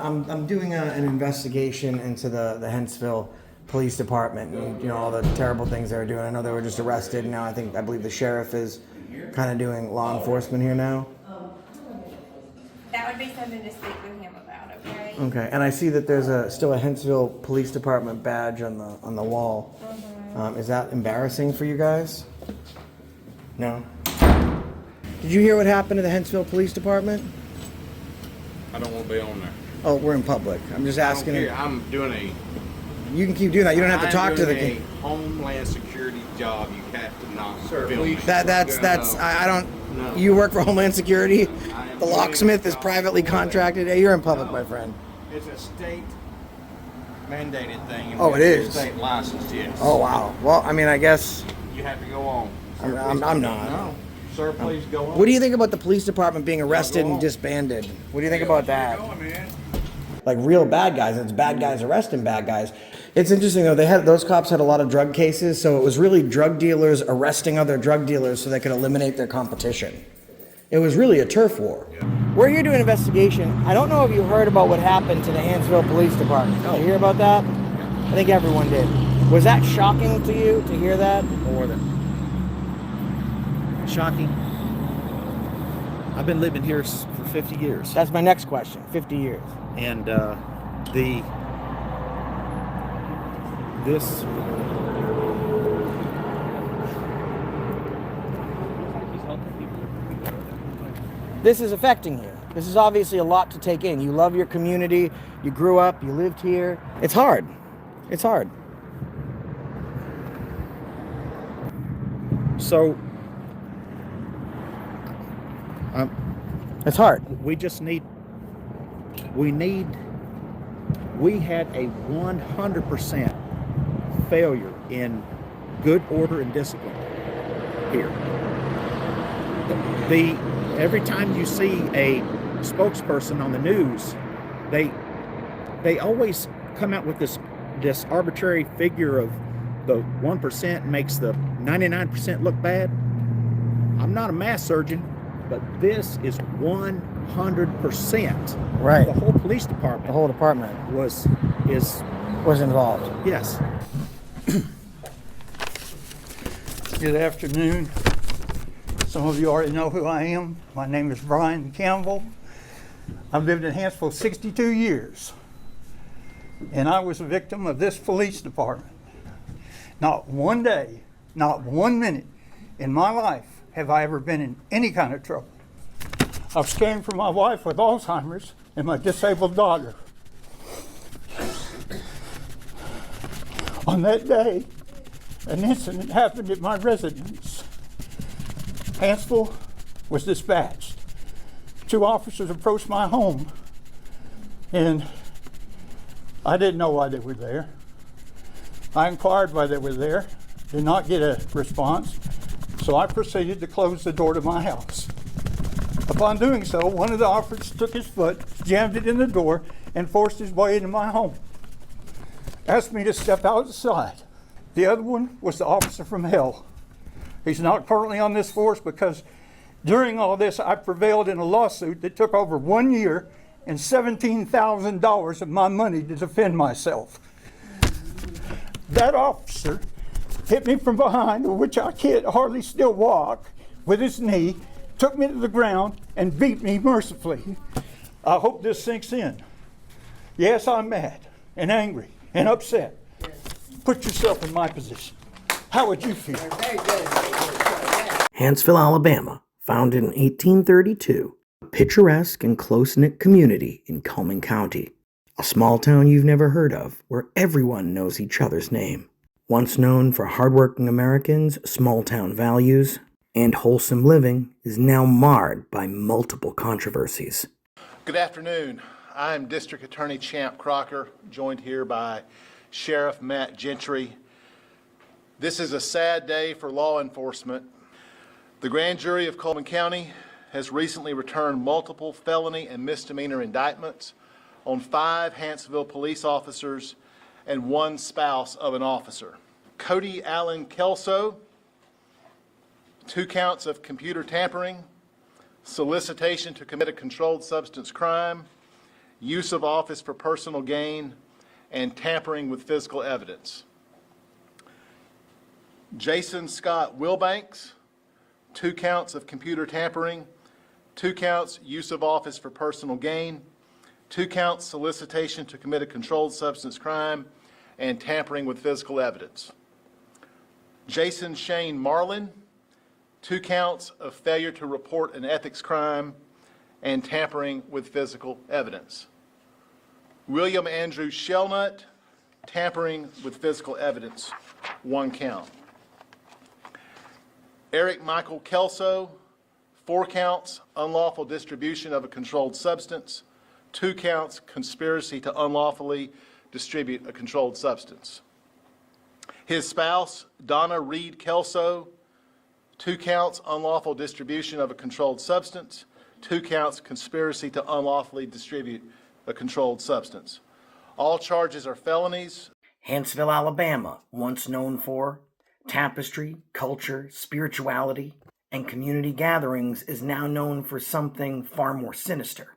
I'm doing an investigation into the Hanceville Police Department and all the terrible things they're doing. I know they were just arrested, and now I believe the sheriff is kind of doing law enforcement here now. That would be something to speak with him about, okay? Okay, and I see that there's still a Hanceville Police Department badge on the wall. Is that embarrassing for you guys? No. Did you hear what happened to the Hanceville Police Department? I don't want to be on there. Oh, we're in public. I'm just asking. I'm doing You can keep doing that. You don't have to talk to the. I'm doing a Homeland Security job. You have to not film me. That's. I don't. No. You work for Homeland Security. The locksmith is privately contracted. Hey, you're in public, my friend. It's a state mandated thing. Oh, it is. State licensed, yes. Oh wow. Well, I mean, I guess. You have to go on. I'm not. No. Sir, please go on. What do you think about the police department being arrested and disbanded? What do you think about that? Like real bad guys. It's bad guys arresting bad guys. It's interesting though. Those cops had a lot of drug cases, so it was really drug dealers arresting other drug dealers so they could eliminate their competition. It was really a turf war. We're here doing an investigation. I don't know if you heard about what happened to the Hanceville Police Department. Did you hear about that? I think everyone did. Was that shocking to you to hear that? More than shocking. I've been living here for 50 years. That's my next question. 50 years. And this is affecting you. This is obviously a lot to take in. You love your community. You grew up. You lived here. It's hard. It's hard. so It's hard. we had a 100% failure in good order and discipline here. Every time you see a spokesperson on the news, they always come out with this arbitrary figure of the 1% makes the 99% look bad. I'm not a mass surgeon, but this is 100%. Right. The whole police department. The whole department was involved. yes. Good afternoon. Some of you already know who I am. My name is Brian Campbell. I've lived in Hanceville 62 years, and I was a victim of this police department. Not one day, not 1 minute in my life have I ever been in any kind of trouble. I was caring for my wife with Alzheimer's and my disabled daughter. On that day, an incident happened at my residence. Hanceville was dispatched. 2 officers approached my home, and I didn't know why they were there. I inquired why they were there, did not get a response, so I proceeded to close the door to my house. Upon doing so, one of the officers took his foot, jammed it in the door, and forced his way into my home. Asked me to step outside. The other one was the officer from hell. He's not currently on this force because during all this, I prevailed in a lawsuit that took over 1 year and $17,000 of my money to defend myself. That officer hit me from behind, of which I can't hardly still walk, with his knee, took me to the ground, and beat me mercifully. I hope this sinks in. Yes, I'm mad and angry and upset. Put yourself in my position. How would you feel? Hanceville, Alabama, founded in 1832, a picturesque and close-knit community in Cullman County. A small town you've never heard of, where everyone knows each other's name. Once known for hardworking Americans, small-town values, and wholesome living, is now marred by multiple controversies. Good afternoon. I am District Attorney Champ Crocker, joined here by Sheriff Matt Gentry. This is a sad day for law enforcement. The grand jury of Cullman County has recently returned multiple felony and misdemeanor indictments on 5 Hanceville police officers and 1 spouse of an officer. Cody Allen Kelso, 2 counts of computer tampering, solicitation to commit a controlled substance crime, use of office for personal gain, and tampering with physical evidence. Jason Scott Wilbanks, 2 counts of computer tampering, 2 counts use of office for personal gain, 2 counts solicitation to commit a controlled substance crime, and tampering with physical evidence. Jason Shane Marlin, 2 counts of failure to report an ethics crime and tampering with physical evidence. William Andrew Shelnut, tampering with physical evidence, 1 count. Eric Michael Kelso, 4 counts, unlawful distribution of a controlled substance, 2 counts, conspiracy to unlawfully distribute a controlled substance. His spouse, Donna Reed Kelso, 2 counts, unlawful distribution of a controlled substance, 2 counts, conspiracy to unlawfully distribute a controlled substance. All charges are felonies. Hanceville, Alabama, once known for tapestry, culture, spirituality, and community gatherings, is now known for something far more sinister.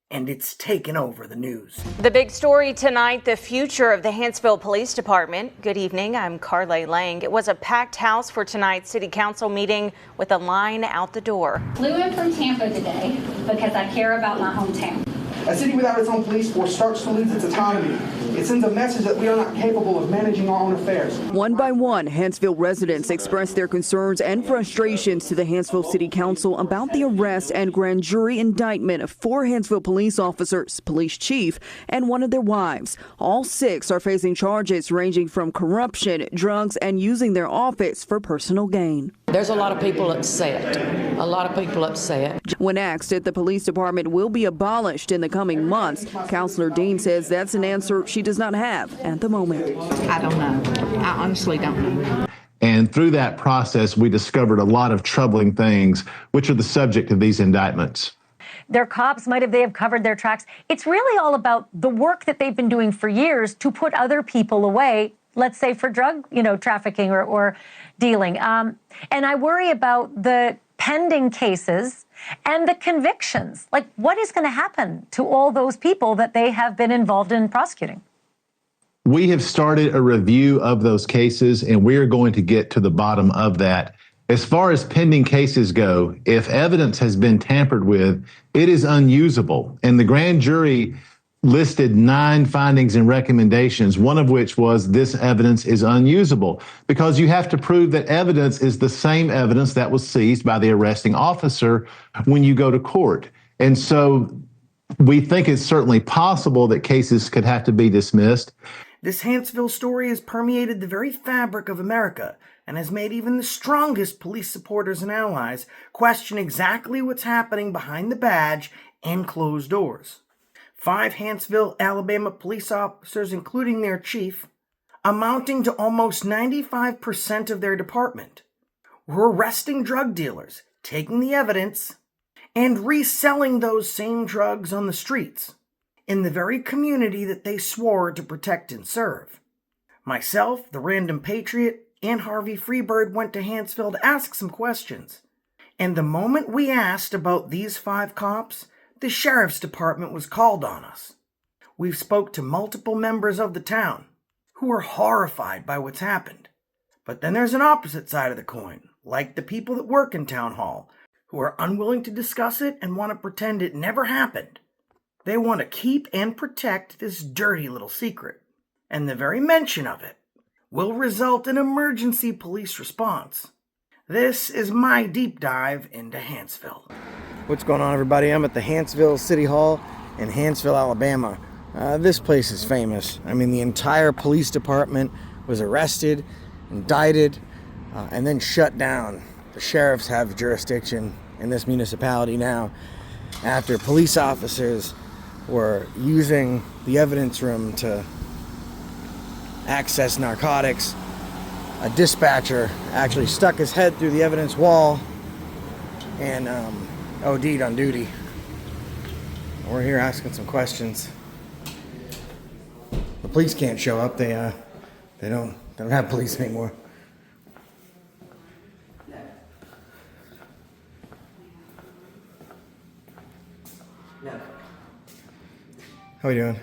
And it's taken over the news. The big story tonight, the future of the Hanceville Police Department. Good evening, I'm Carly Lang. It was a packed house for tonight's City Council meeting with a line out the door. Flew in from Tampa today because I care about my hometown. A city without its own police force starts to lose its autonomy. It sends a message that we are not capable of managing our own affairs. One by one, Hanceville residents expressed their concerns and frustrations to the Hanceville City Council about the arrest and grand jury indictment of 4 Hanceville police officers, police chief, and one of their wives. All 6 are facing charges ranging from corruption, drugs, and using their office for personal gain. There's a lot of people upset. A lot of people upset. When asked if the police department will be abolished in the coming months, Councilor Dean says that's an answer she does not have at the moment. I don't know. I honestly don't know. And through that process, we discovered a lot of troubling things, which are the subject of these indictments. Their cops they have covered their tracks. It's really all about the work that they've been doing for years to put other people away, let's say for drug, trafficking or dealing. And I worry about the pending cases and the convictions. Like, what is going to happen to all those people that they have been involved in prosecuting? We have started a review of those cases, and we are going to get to the bottom of that. As far as pending cases go, if evidence has been tampered with, it is unusable. And the grand jury listed 9 findings and recommendations, one of which was this evidence is unusable, because you have to prove that evidence is the same evidence that was seized by the arresting officer when you go to court. And so we think it's certainly possible that cases could have to be dismissed. This Hanceville story has permeated the very fabric of America and has made even the strongest police supporters and allies question exactly what's happening behind the badge and closed doors. 5 Hanceville, Alabama police officers, including their chief, amounting to almost 95% of their department, were arresting drug dealers, taking the evidence, and reselling those same drugs on the streets, in the very community that they swore to protect and serve. Myself, the Random Patriot, and Harvey Freebird went to Hanceville to ask some questions. And the moment we asked about these 5 cops, the sheriff's department was called on us. We've spoke to multiple members of the town who are horrified by what's happened. But then there's an opposite side of the coin, like the people that work in town hall, who are unwilling to discuss it and want to pretend it never happened. They want to keep and protect this dirty little secret. And the very mention of it will result in emergency police response. This is my deep dive into Hanceville. What's going on, everybody? I'm at the Hanceville City Hall in Hanceville, Alabama. This place is famous. I mean, the entire police department was arrested, indicted, and then shut down. The sheriffs have jurisdiction in this municipality now after police officers were using the evidence room to access narcotics. A dispatcher actually stuck his head through the evidence wall and OD'd on duty. We're here asking some questions. The police can't show up. They don't have police anymore. No. How are you doing?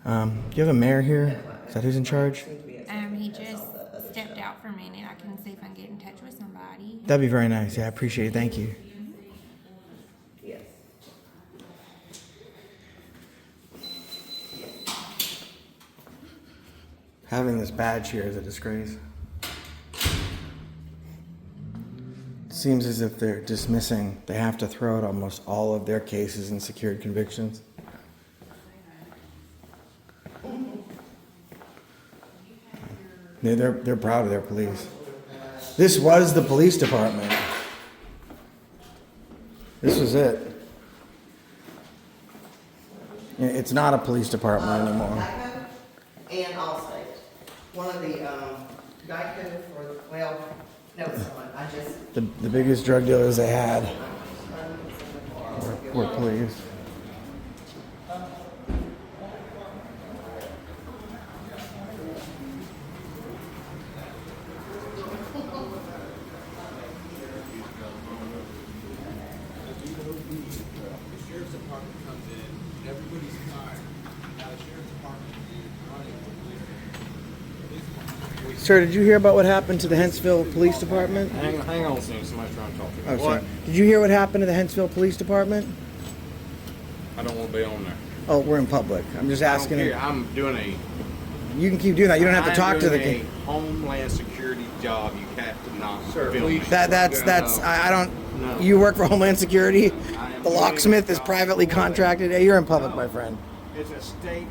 Do you have a mayor here? Is that who's in charge? He just stepped out for a minute. I can see if I can get in touch with somebody. That'd be very nice. Yeah, I appreciate it. Thank you. Having this badge here is a disgrace. It seems as if they're dismissing, they have to throw out almost all of their cases and secured convictions. They're proud of their police. This was the police department. This was it. It's not a police department anymore. And Allstate. One of the Geico for, well, no, it's not. I just. The biggest drug dealers they had were police. Sir, did you hear about what happened to the Hanceville Police Department? Hang on a second. Somebody's trying to talk to me. Oh, sorry. Did you hear what happened to the Hanceville Police Department? I don't want to be on there. Oh, we're in public. I'm just asking. I'm doing a. You can keep doing that. You don't have to talk to the. I'm doing a Homeland Security job. You have to not film me. That's. I don't. No. You work for Homeland Security. The locksmith is privately contracted. Hey, you're in public, my friend. It's a state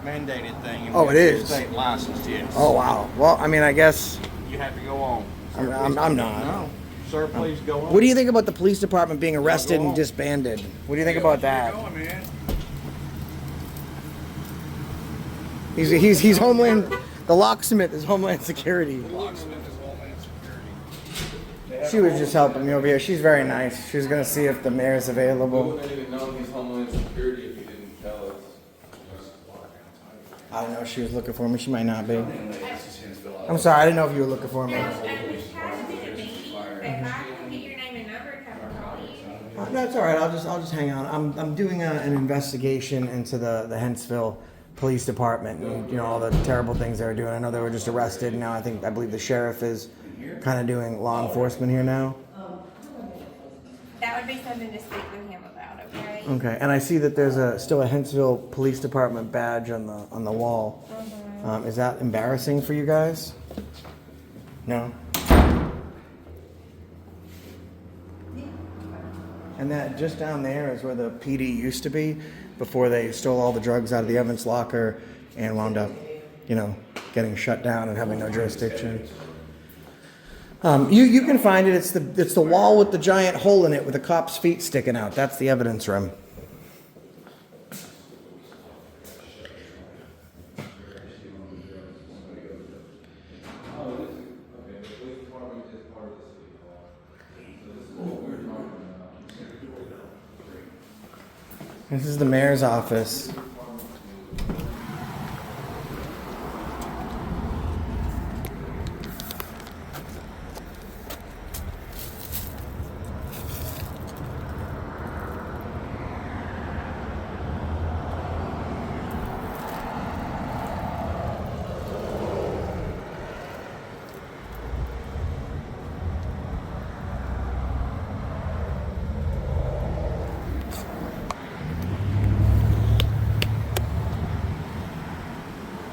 mandated thing. Oh, it is. State licensed, yes. Oh wow. Well, I mean, I guess. You have to go on. I'm not. No, sir, please go on. What do you think about the police department being arrested and disbanded? What do you think about that? He's Homeland. The locksmith is Homeland Security. She was just helping me over here. She's very nice. She was gonna see if the mayor's available. We wouldn't even know he's Homeland Security if he didn't tell us. I don't know if she was looking for me. She might not be. I'm sorry. I didn't know if you were looking for me. That's all right. I'll just hang on. I'm doing an investigation into the Hanceville Police Department and all the terrible things they were doing. I know they were just arrested. Now I believe the sheriff is kind of doing law enforcement here now. That would be something to speak with him about. Okay. Okay. And I see that there's still a Hanceville Police Department badge on the wall. Is that embarrassing for you guys? No. And that just down there is where the PD used to be before they stole all the drugs out of the evidence locker and wound up, getting shut down and having no jurisdiction. You can find it. It's the wall with the giant hole in it with the cop's feet sticking out. That's the evidence room. This is the mayor's office.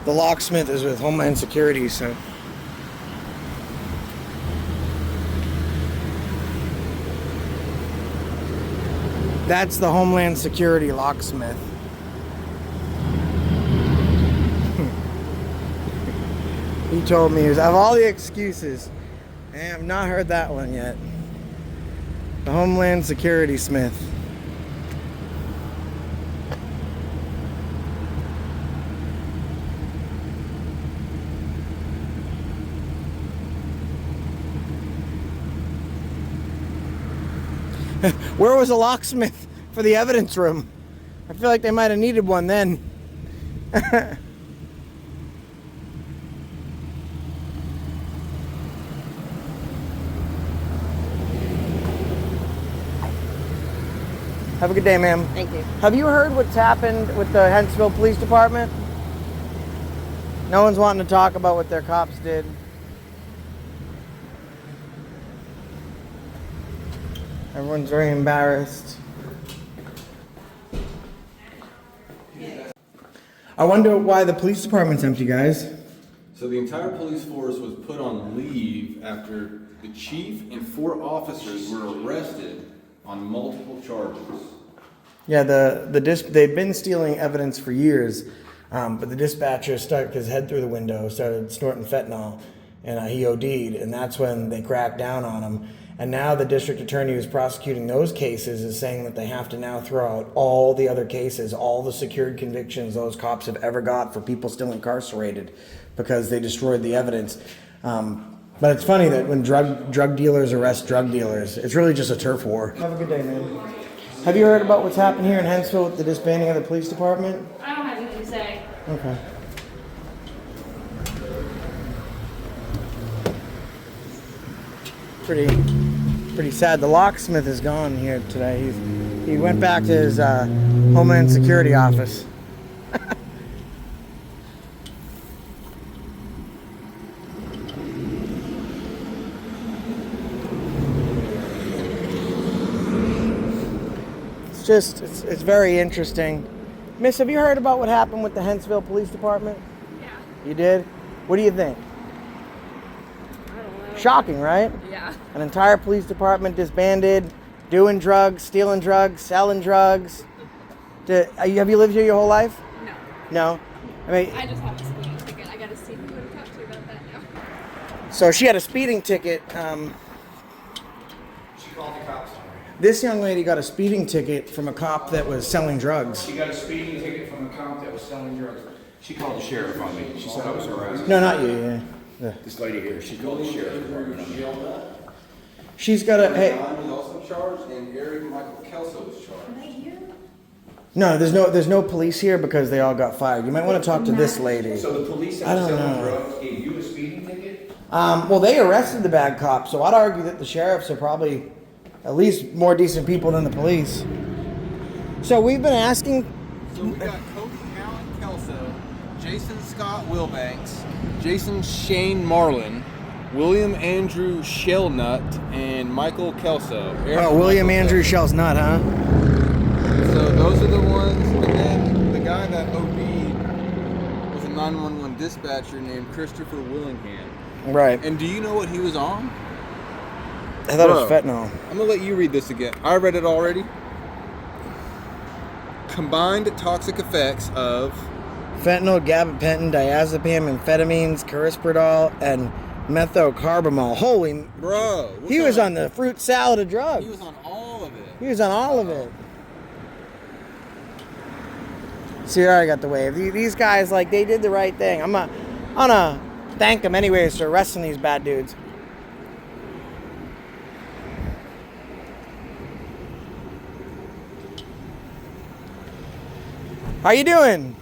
The locksmith is with Homeland Security, so. That's the Homeland Security locksmith. He told me, of all the excuses, I have not heard that one yet. The Homeland Security smith. Where was a locksmith for the evidence room? I feel like they might have needed one then. Have a good day, ma'am. Thank you. Have you heard what's happened with the Hanceville Police Department? No one's wanting to talk about what their cops did. Everyone's very embarrassed. I wonder why the police department's empty, guys. So the entire police force was put on leave after the chief and 4 officers were arrested on multiple charges. Yeah, they'd been stealing evidence for years, but the dispatcher stuck his head through the window, started snorting fentanyl, and he OD'd, and that's when they cracked down on him. And now the district attorney who's prosecuting those cases is saying that they have to now throw out all the other cases, all the secured convictions those cops have ever got for people still incarcerated because they destroyed the evidence. But it's funny that when drug dealers arrest drug dealers, it's really just a turf war. Have a good day, man. Have you heard about what's happened here in Hanceville with the disbanding of the police department? I don't have anything to say. Okay. Pretty sad. The locksmith is gone here today. He went back to his Homeland Security office. It's very interesting. Miss, have you heard about what happened with the Hanceville Police Department? Yeah. You did? What do you think? I don't know. Shocking, right? Yeah. An entire police department disbanded, doing drugs, stealing drugs, selling drugs. Have you lived here your whole life? No. No? I mean, I just have a speeding ticket. I gotta see who to talk to about that now. so she had a speeding ticket. She called the cops on her. This young lady got a speeding ticket from a cop that was selling drugs. She got a speeding ticket from a cop that was selling drugs. She called the sheriff on me. She said I was harassed. No, not you. Yeah. This lady here, she called the sheriff department on me. She's got a. Hey. John was also charged, and Eric Michael Kelso was charged. No, there's no police here because they all got fired. You might want to talk to this lady. So the police that I was don't selling know. drugs gave you a speeding ticket? Well, they arrested the bad cops, so I'd argue that the sheriffs are probably at least more decent people than the police. So we've been asking. So we got Cody Allen Kelso, Jason Scott Wilbanks, Jason Shane Marlin, William Andrew Shellnut, and Michael Kelso. William Andrew Shell's nut, huh? So those are the ones, and then the guy that OD'd was a 911 dispatcher named Christopher Willingham. Right. And do you know what he was on? I thought it was fentanyl. I'm gonna let you read this again. I read it already. Combined toxic effects of Fentanyl, gabapentin, diazepam, amphetamines, cariprazole, and methocarbamol. Holy... Bro. He was on the fruit salad of drugs. He was on all of it. He was on all of it. See, I got the wave. These guys, like, they did the right thing. I'm gonna thank them anyways for arresting these bad dudes. How you doing?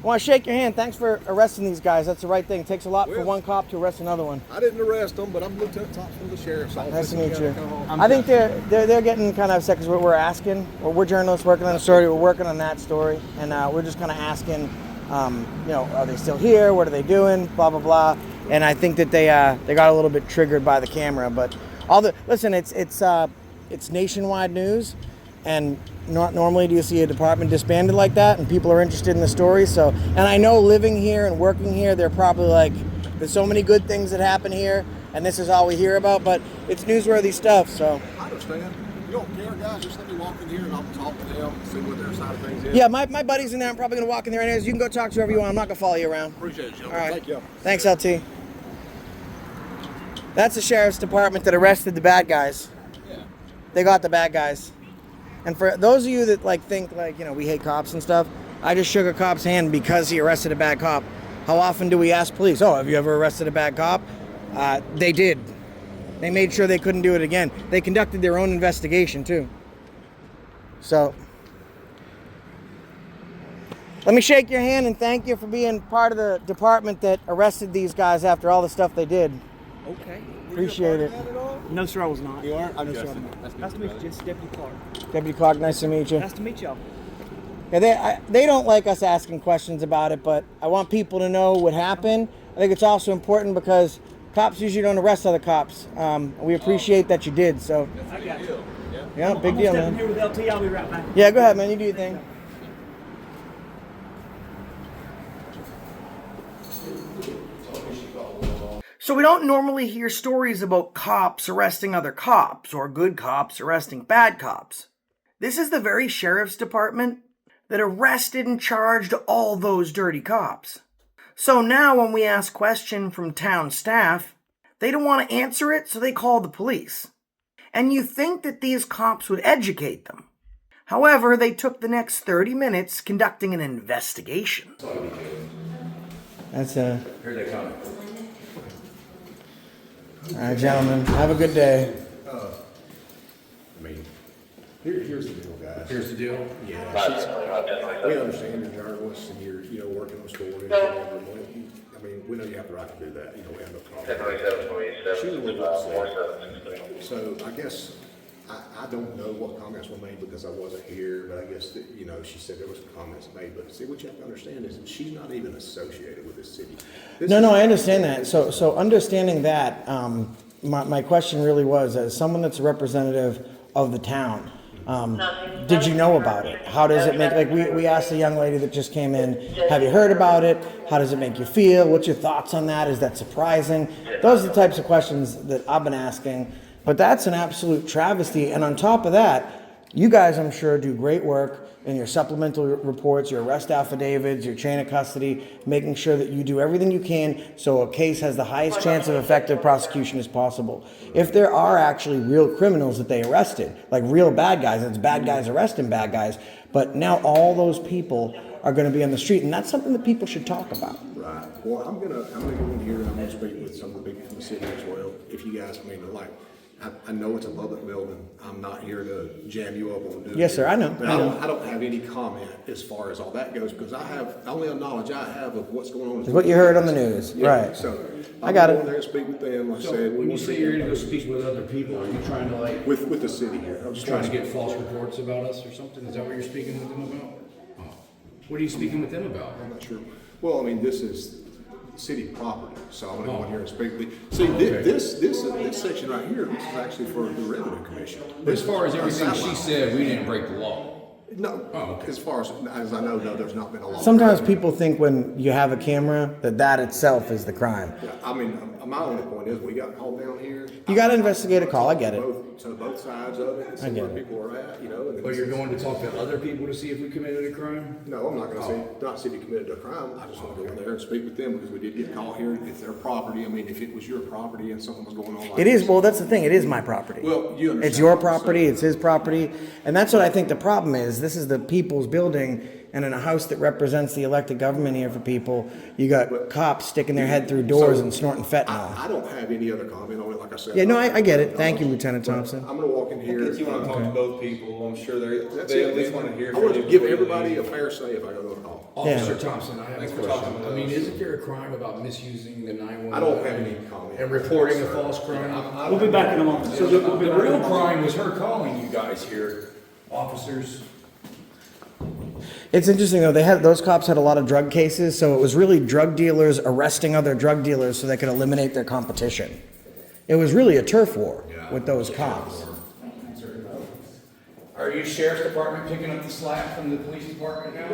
I want to shake your hand. Thanks for arresting these guys. That's the right thing. It takes a lot for one cop to arrest another one. I didn't arrest them, but I'm Lieutenant Thompson from the Sheriff's Office. Nice to meet you. I think they're getting kind of upset because we're asking. Well, we're journalists working on a story. We're working on that story, and we're just kind of asking, are they still here? What are they doing? Blah blah blah. And I think that they got a little bit triggered by the camera. But listen, it's nationwide news, and not normally do you see a department disbanded like that, and people are interested in the story. So, and I know living here and working here, they're probably like, there's so many good things that happen here, and this is all we hear about. But it's newsworthy stuff. So. I understand. You don't care, guys. Just let me walk in here and I'll talk to them and see what their side of things is. Yeah, my buddy's in there. I'm probably gonna walk in there anyways. You can go talk to whoever you want. I'm not gonna follow you around. Appreciate it, All right. Thank you. Thanks, LT. That's the sheriff's department that arrested the bad guys. Yeah. They got the bad guys. And for those of you that think we hate cops and stuff, I just shook a cop's hand because he arrested a bad cop. How often do we ask police, have you ever arrested a bad cop? They did. They made sure they couldn't do it again. They conducted their own investigation too. So, let me shake your hand and thank you for being part of the department that arrested these guys after all the stuff they did. Okay. Appreciate it. No, sir, I was not. You aren't? I'm No, sir, Justin. I'm not. Nice to Nice to meet meet you, you. It's Deputy Clark. Deputy Clark, nice to meet you. Nice to meet y'all. Yeah, they don't like us asking questions about it, but I want people to know what happened. I think it's also important because cops usually don't arrest other cops. We appreciate that you did. So, I got you. yeah, big I'm deal, stepping man. here with LT. I'll be right back. Yeah, go ahead, man. You do your thing. So we don't normally hear stories about cops arresting other cops or good cops arresting bad cops. This is the very sheriff's department that arrested and charged all those dirty cops. So now when we ask questions from town staff, they don't want to answer it, so they call the police. And you think that these cops would educate them. However, they took the next 30 minutes conducting an investigation. That's Here they come. All right, gentlemen. Have a good day. I mean, here's the deal, guys. Here's the deal. Yeah, we understand you're journalists and you're, working on stories. Whatever. I mean, we know you have the right to do that. We have no problem. She was a little upset. So I guess I don't know what comments were made because I wasn't here, but I guess that, she said there was comments made. But see, what you have to understand is that she's not even associated with this city. No, I understand that. So understanding that, my question really was, as someone that's a representative of the town, did you know about it? How does it make, like we asked the young lady that just came in, have you heard about it? How does it make you feel? What's your thoughts on that? Is that surprising? Those are the types of questions that I've been asking. But that's an absolute travesty. And on top of that, you guys, I'm sure, do great work in your supplemental reports, your arrest affidavits, your chain of custody, making sure that you do everything you can so a case has the highest chance of effective prosecution as possible. If there are actually real criminals that they arrested, like real bad guys, it's bad guys arresting bad guys, but now all those people are going to be on the street, and that's something that people should talk about. Right. Well, I'm gonna go in here and I'm gonna speak with some of the people from the city as well. If you guys, I know it's a public building. I'm not here to jam you up on doing Yes, sir. I know. But I don't have any comment as far as all that goes because the only knowledge I have of what's going on Is what you heard on the news, yeah, right? So I got I'll it. go in there and speak with them. Like I said, When you say you're going to go speak with other people, are you trying to with the city here? I'm just trying to get false reports about us or something? Is that what you're speaking with them about? Oh. What are you speaking with them about? I'm not sure. Well, this is city property, so I'm going to go in here and speak. See, this section right here, this is actually for the Revenue Commission. As far as everything she said, we didn't break the law. No. Oh, okay. As far as I know, no, there's not been a law. Sometimes people think when you have a camera that itself is the crime. Yeah, my only point is we got called down here. You got to investigate a call. I get it. Both sides of it, and see where people are at, But you're going to talk to other people to see if we committed a crime? No, I'm not going to see if you committed a crime. I just want to go in there and speak with them because we did get a call here. It's their property. If it was your property and something was going on like It is, well, that's the thing. It is my property. Well, you understand. It's your property. It's his property. And that's what I think the problem is. This is the people's building. And in a house that represents the elected government here for people, you got cops sticking their head through doors and snorting fentanyl. I don't have any other comment on it, like I said. Yeah, no, I get it. Thank you, Lieutenant Thompson. I'm going to walk in here. You want to talk to both people. I'm sure they at least want to hear I from want you. to give everybody a fair say if I go to a call. Officer Thompson, I have Thanks a for question. talking with us. Isn't there a crime about misusing the 911? I don't have any comment. And reporting a false crime? We'll be back in a moment. So the real crime was her calling you guys here, officers. It's interesting though. Those cops had a lot of drug cases, so it was really drug dealers arresting other drug dealers so they could eliminate their competition. It was really a turf war with those cops. Are you sheriff's department picking up the slack from the police department now?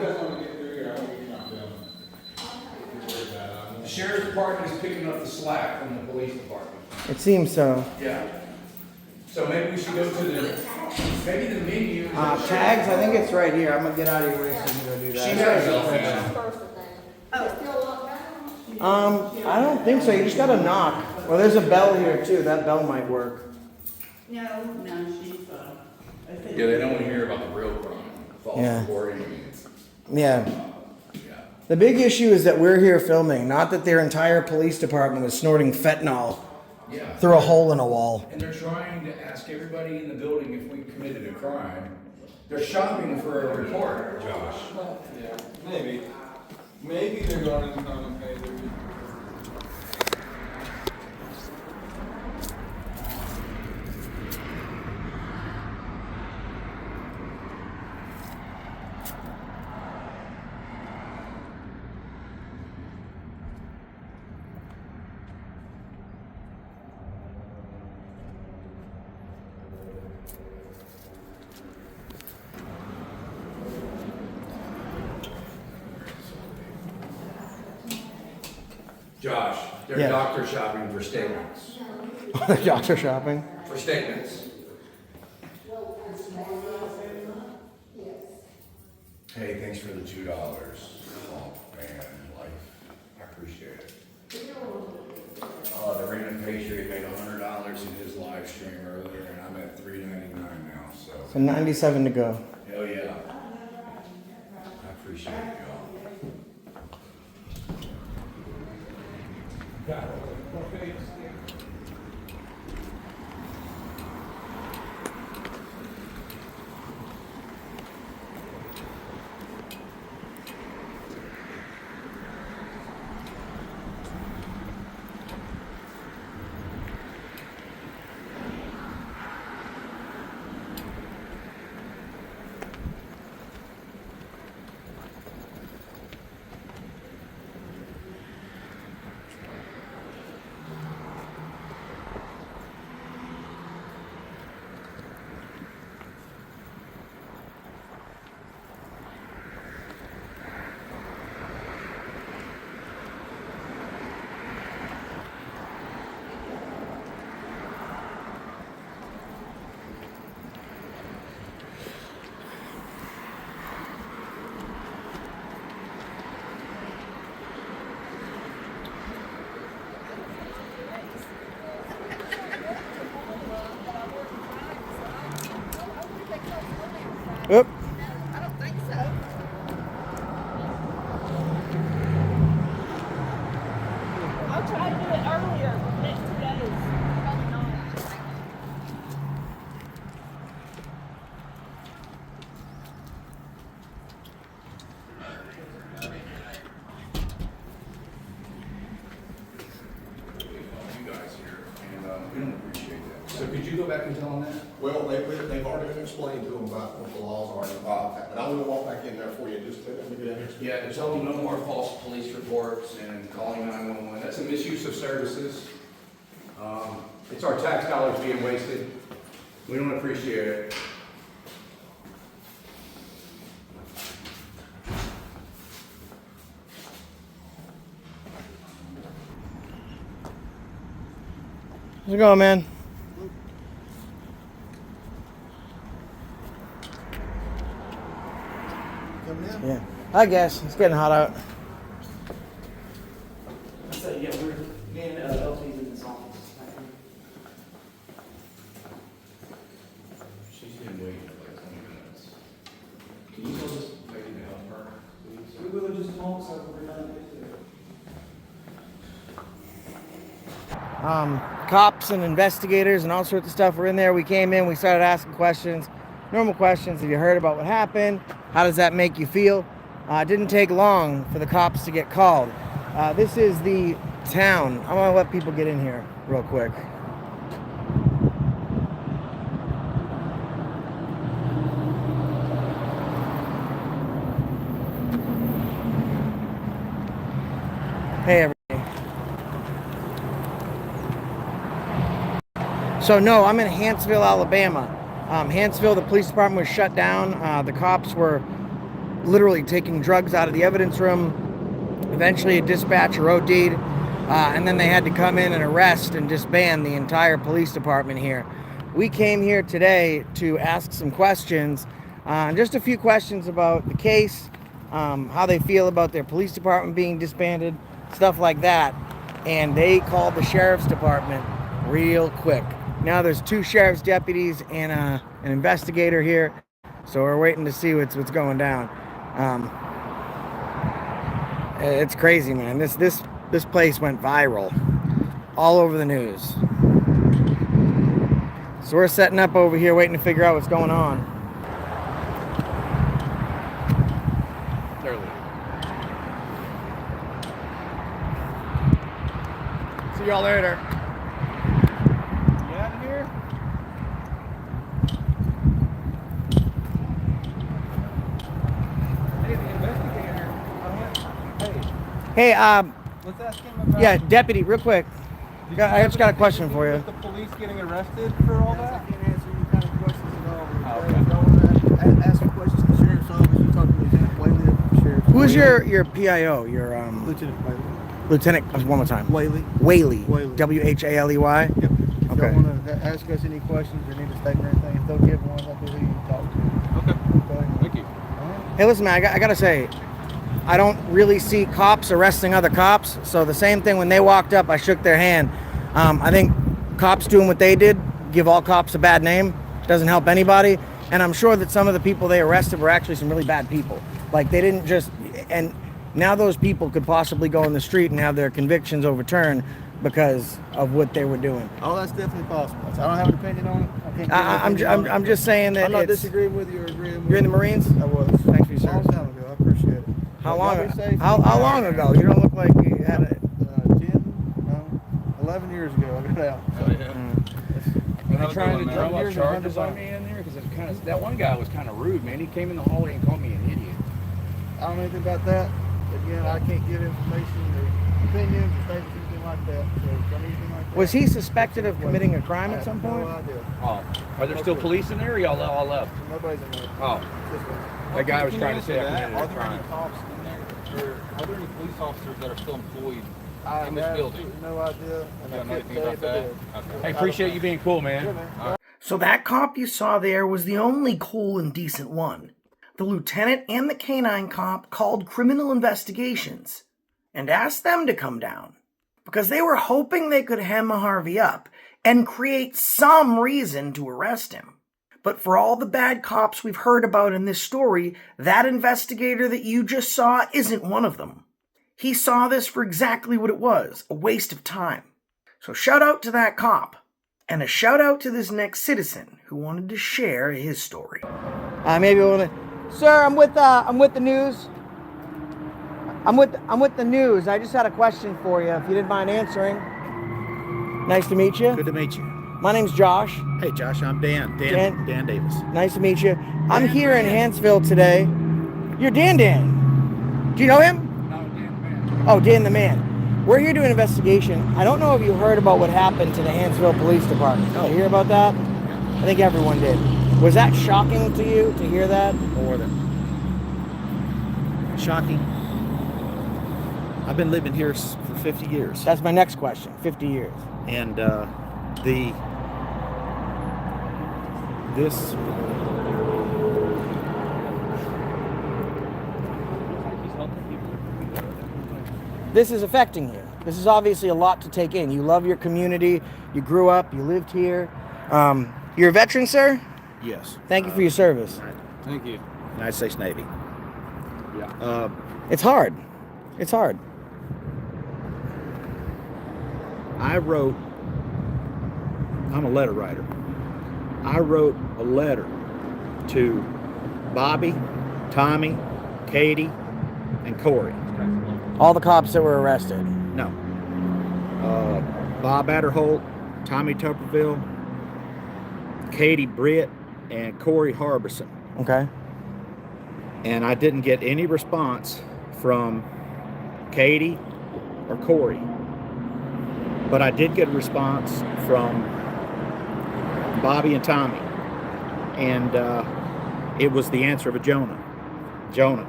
The sheriff's department is picking up the slack from the police department. It seems so. Yeah. So maybe we should go to the menu. Tags. I think it's right here. I'm gonna get out of your way so you can go do that. She has it. I don't think so. You just gotta knock. Well, there's a bell here too. That bell might work. No, she's, Yeah, they don't want to hear about the real crime, false reporting. Yeah. The big issue is that we're here filming, not that their entire police department was snorting fentanyl through a hole in a wall. And they're trying to ask everybody in the building if we committed a crime. They're shopping for a report, Josh. Yeah, maybe. Maybe they're going to pay their Josh, they're Yeah. doctor shopping for statements. The doctor shopping. For statements. Hey, thanks for the $2. Oh man, life. I appreciate it. The random patient made $100 in his live stream earlier, and I'm at $3.99 now. So 97 to go. Hell yeah. I appreciate it, y'all. Oop. I don't think so. I'll try to do it earlier, next 2 days. Probably not. You guys here, and we don't appreciate that. So could you go back and tell them that? Well, they've already been explained to them about what the laws are about that, but I will walk back in there for you, just let me get in here. Yeah, to tell them no more false police reports and calling 911. That's a misuse of services. It's our tax dollars being wasted. We don't appreciate it. How's it going, man? Yeah, I guess it's getting hot out. So yeah, me and LT's in this office. She's been waiting for like 20 minutes. Can you tell this lady to help her, please? We will just talk so we're done with it. Cops and investigators and all sorts of stuff were in there. We came in, we started asking questions, normal questions. Have you heard about what happened? How does that make you feel? It didn't take long for the cops to get called. This is the town. I want to let people get in here real quick. Hey, everybody. So no, I'm in Hanceville, Alabama. Hanceville, the police department was shut down. The cops were literally taking drugs out of the evidence room. Eventually a dispatcher OD'd, and then they had to come in and arrest and disband the entire police department here. We came here today to ask some questions, just a few questions about the case, how they feel about their police department being disbanded, stuff like that. And they called the sheriff's department real quick. Now there's 2 sheriff's deputies and an investigator here, so we're waiting to see what's going down. It's crazy, man. This place went viral, all over the news. So we're setting up over here, waiting to figure out what's going on. See y'all later. Hey, Let's ask him about. yeah, deputy, real quick. I just got a question for you. The police getting arrested for all that? I can't answer any kind of questions at all. Ask some questions to the sheriff's office. You talk to Lieutenant Whaley, sheriff. Who's your PIO? Your Lieutenant Whaley. Lieutenant, one more time. Whaley. Whaley. Whaley. W-H-A-L-E-Y? Yep. If Okay. y'all want to ask us any questions or need a statement or anything, if they'll give one, that'll be who you can talk to. Okay. Thank you. Hey, listen, man, I gotta say, I don't really see cops arresting other cops. So the same thing when they walked up, I shook their hand. I think cops doing what they did give all cops a bad name. Doesn't help anybody. And I'm sure that some of the people they arrested were actually some really bad people. Like they didn't just, and now those people could possibly go in the street and have their convictions overturned because of what they were doing. Oh, that's definitely possible. I don't have an opinion on it. I can't give an opinion on it. I'm just saying that I'm not it's, disagreeing with you or agreeing with you're in the you. Marines? I was. Thanks for your A long service. time ago. I appreciate it. How Y'all long? be safe. How long ago? You don't look like you had it. 11 years ago, I got out. Oh, yeah. They're trying to drum up charges on me in there because it's kind of that one guy was kind of rude, man. He came in the hallway and called me an idiot. I don't know anything about that. Again, I can't give information or opinions or statements or anything like that. So, if I need anything like that. Was he suspected of committing a crime at some point? No idea. Oh, are there still police in there? Or y'all all left? Nobody's in there. Oh, that guy was trying to say I committed Are a there any crime. cops in there? Or are there any police officers that are still employed I in this have building? no idea. And You I don't know couldn't anything tell you about if I that? did. Okay. Hey, appreciate you being cool, man. Sure, man. So that cop you saw there was the only cool and decent one. The lieutenant and the canine cop called criminal investigations and asked them to come down because they were hoping they could hem Harvey up and create some reason to arrest him. But for all the bad cops we've heard about in this story, that investigator that you just saw isn't one of them. He saw this for exactly what it was, a waste of time. So shout out to that cop. And a shout out to this next citizen who wanted to share his story. Maybe we'll want to. Sir, I'm with the news. I'm with the news. I just had a question for you, if you didn't mind answering. Nice to meet you. Good to meet you. My name's Josh. Hey, Josh, I'm Dan. Dan Davis. Nice to meet you. I'm here in Hanceville today. You're Dan. Do you know him? No, Dan the man. Oh, Dan the man. We're here doing an investigation. I don't know if you heard about what happened to the Hanceville Police Department. Did you hear about that? I think everyone did. Was that shocking to you to hear that? More than shocking. I've been living here for 50 years. That's my next question. 50 years. And this This is affecting you. This is obviously a lot to take in. You love your community. You grew up. You lived here. You're a veteran, sir? Yes. Thank you for your service. Thank you. United States Navy. Yeah. It's hard. It's hard. I'm a letter writer. I wrote a letter to Bobby, Tommy, Katie, and Corey. All the cops that were arrested. No. Bob Adderholt, Tommy Tupperville, Katie Britt, and Corey Harbison. Okay. And I didn't get any response from Katie or Corey. But I did get a response from Bobby and Tommy. And it was the answer of a Jonah. Jonah,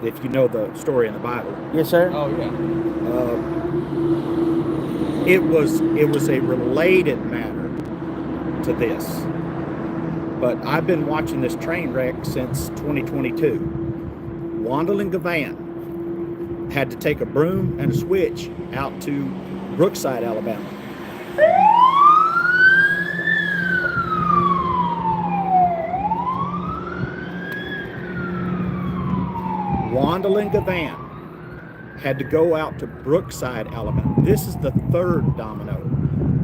if you know the story in the Bible. Yes, sir. Oh, yeah. It was a related matter to this. But I've been watching this train wreck since 2022. Wandling Gavan had to take a broom and a switch out to Brookside, Alabama. Wandling Gavan had to go out to Brookside, Alabama. This is the third domino.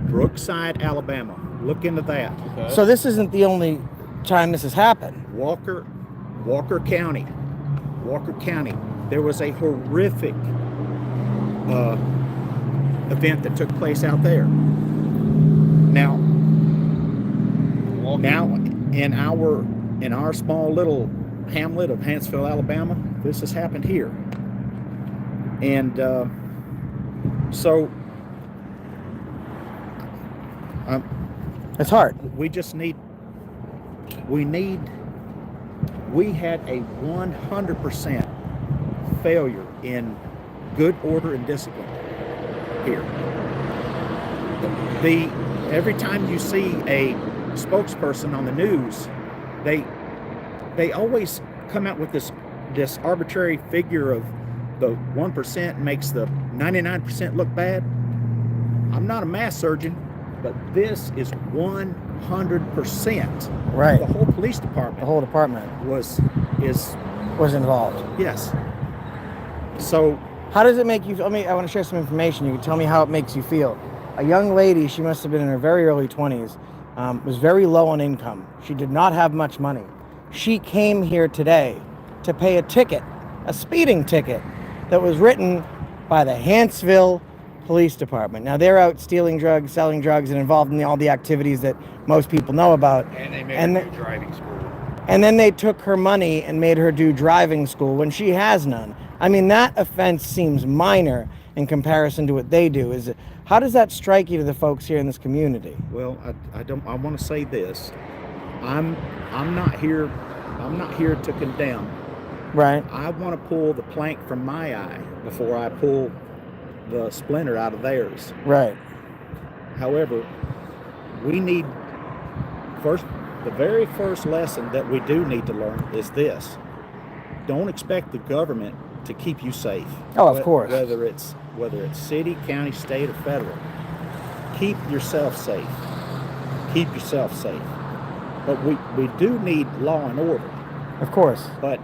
Brookside, Alabama. Look into that. Okay. So this isn't the only time this has happened. Walker County. There was a horrific event that took place out there. Now in our small little hamlet of Hanceville, Alabama, this has happened here. And so it's hard. We had a 100% failure in good order and discipline. here. Every time you see a spokesperson on the news, they always come out with this arbitrary figure of the 1% makes the 99% look bad. I'm not a mass surgeon, but this is 100%. Right. The whole police department. The whole department was involved. Yes. So how does it make you? I want to share some information. You can tell me how it makes you feel. A young lady, she must have been in her very early 20s, was very low on income. She did not have much money. She came here today to pay a ticket, a speeding ticket, that was written by the Hanceville Police Department. Now, they're out stealing drugs, selling drugs, and involved in all the activities that most people know about. And they made her do driving school. And then they took her money and made her do driving school when she has none. I mean, that offense seems minor in comparison to what they do. How does that strike you to the folks here in this community? Well, I want to say this. I'm not here to condemn. Right. I want to pull the plank from my eye before I pull the splinter out of theirs. Right. However, we need the very first lesson that we do need to learn is this. Don't expect the government to keep you safe. Oh, of course. Whether it's city, county, state, or federal. Keep yourself safe. Keep yourself safe. But we do need law and order. Of course. But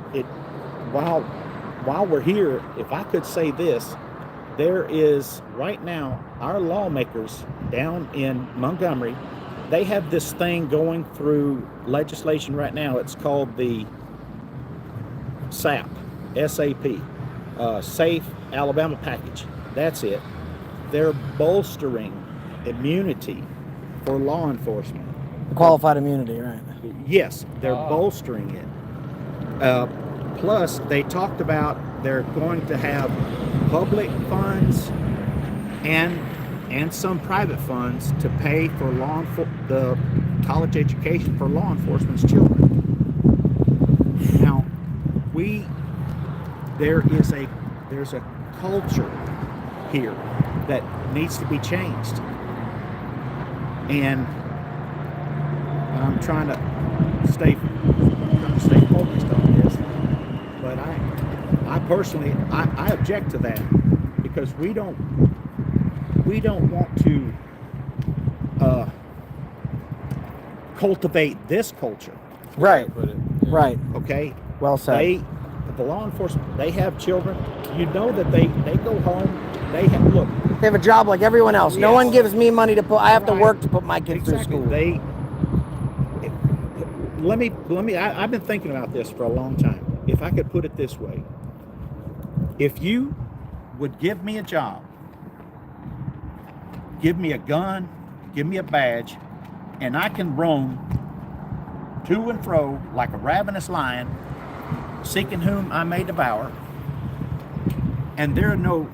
while we're here, if I could say this, there is right now our lawmakers down in Montgomery, they have this thing going through legislation right now. It's called the SAP, S-A-P, Safe Alabama Package. That's it. They're bolstering immunity for law enforcement. Qualified immunity, right? Yes, they're bolstering it. Plus, they talked about they're going to have public funds and some private funds to pay for the college education for law enforcement's children. Now, there's a culture here that needs to be changed, and I'm trying to stay focused on this. But I personally object to that because we don't want to cultivate this culture. Right. Right. Okay. Well said. The law enforcement, they have children. You know that they go home. They have a job like everyone else. Yes. No one gives me money to put. I have to work to put my kids through school. I've been thinking about this for a long time. If I could put it this way, if you would give me a job, give me a gun, give me a badge, and I can roam to and fro like a ravenous lion, seeking whom I may devour, and there are no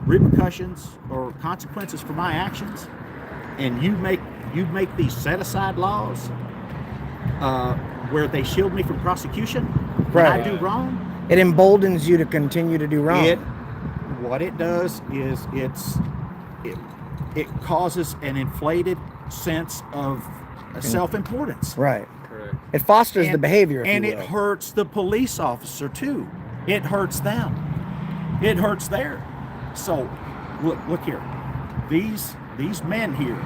repercussions or consequences for my actions, and you make these set-aside laws where they shield me from prosecution when I do wrong. It emboldens you to continue to do wrong. What it does is it causes an inflated sense of self-importance. Right. Correct. It fosters the behavior, and it hurts the police officer too. It hurts them. It hurts there. So look here. These men here,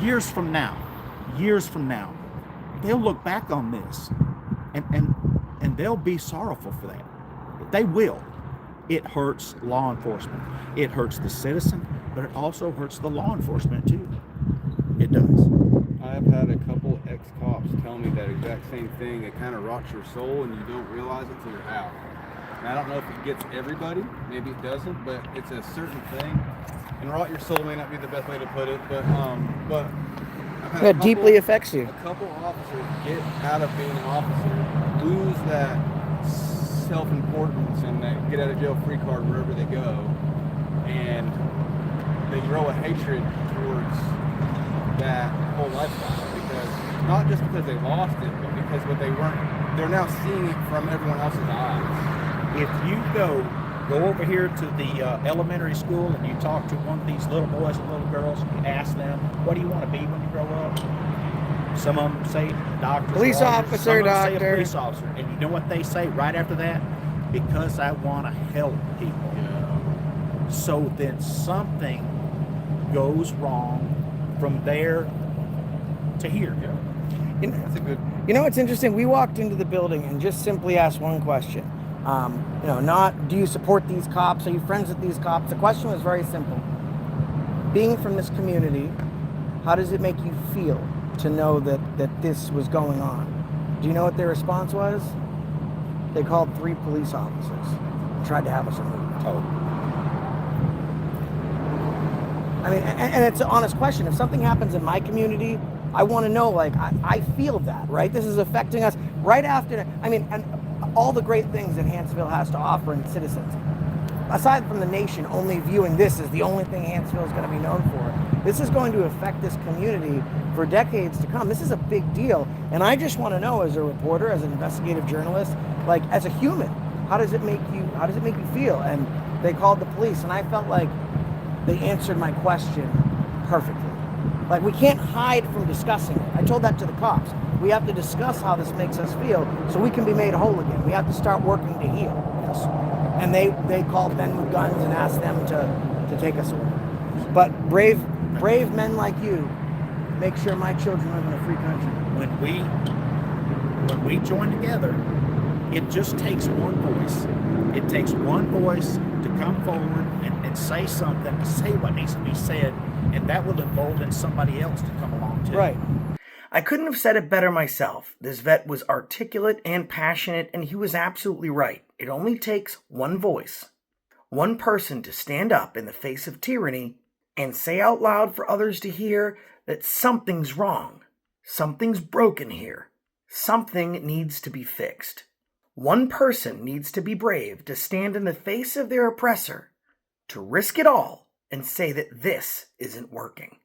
years from now, they'll look back on this and they'll be sorrowful for that. They will. It hurts law enforcement. It hurts the citizen, but it also hurts the law enforcement too. It does. I've had a couple ex-cops tell me that exact same thing. It kind of rots your soul and you don't realize it till you're out. And I don't know if it gets everybody, maybe it doesn't, but it's a certain thing. And rot your soul may not be the best way to put it, but it deeply affects you. A couple officers get out of being an officer, lose that self-importance and that get out of jail free card wherever they go, and they grow a hatred towards that whole lifestyle, because not just because they lost it, but because they're now seeing it from everyone else's eyes. If you go Go over here to the elementary school and you talk to one of these little boys and little girls and you ask them, what do you want to be when you grow up? Some of them say doctor, Police officer, some of them say a doctor. police officer. And you know what they say right after that? Because I want to help people. So then something goes wrong from there to here. That's a good. You know, it's interesting. We walked into the building and just simply asked one question. Not do you support these cops? Are you friends with these cops? The question was very simple. Being from this community, how does it make you feel to know that this was going on? Do you know what their response was? They called 3 police officers and tried to have us removed. I mean, and it's an honest question. If something happens in my community, I want to know, like, I feel that, right? This is affecting us right after, and all the great things that Hanceville has to offer in citizens. Aside from the nation only viewing this as the only thing Hanceville is going to be known for, this is going to affect this community for decades to come. This is a big deal. And I just want to know, as a reporter, as an investigative journalist, like, as a human, how does it make you feel? And they called the police, and I felt like they answered my question perfectly. Like, we can't hide from discussing it. I told that to the cops. We have to discuss how this makes us feel so we can be made whole again. We have to start working to heal. And they called men with guns and asked them to take us away. But brave men like you make sure my children live in a free country. When we join together, it just takes one voice. It takes one voice to come forward and say something, to say what needs to be said, and that will embolden somebody else to come along too. Right. I couldn't have said it better myself. This vet was articulate and passionate, and he was absolutely right. It only takes one voice, one person to stand up in the face of tyranny and say out loud for others to hear that something's wrong, something's broken here, something needs to be fixed. One person needs to be brave to stand in the face of their oppressor, to risk it all and say that this isn't working.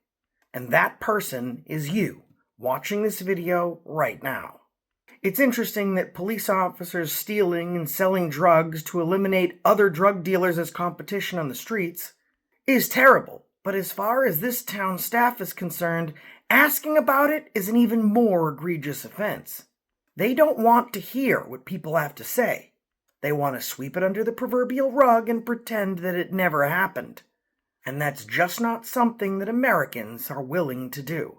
And that person is you, watching this video right now. It's interesting that police officers stealing and selling drugs to eliminate other drug dealers as competition on the streets is terrible. But as far as this town staff is concerned, asking about it is an even more egregious offense. They don't want to hear what people have to say. They want to sweep it under the proverbial rug and pretend that it never happened. And that's just not something that Americans are willing to do.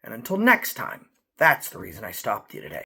And until next time, that's the reason I stopped you today.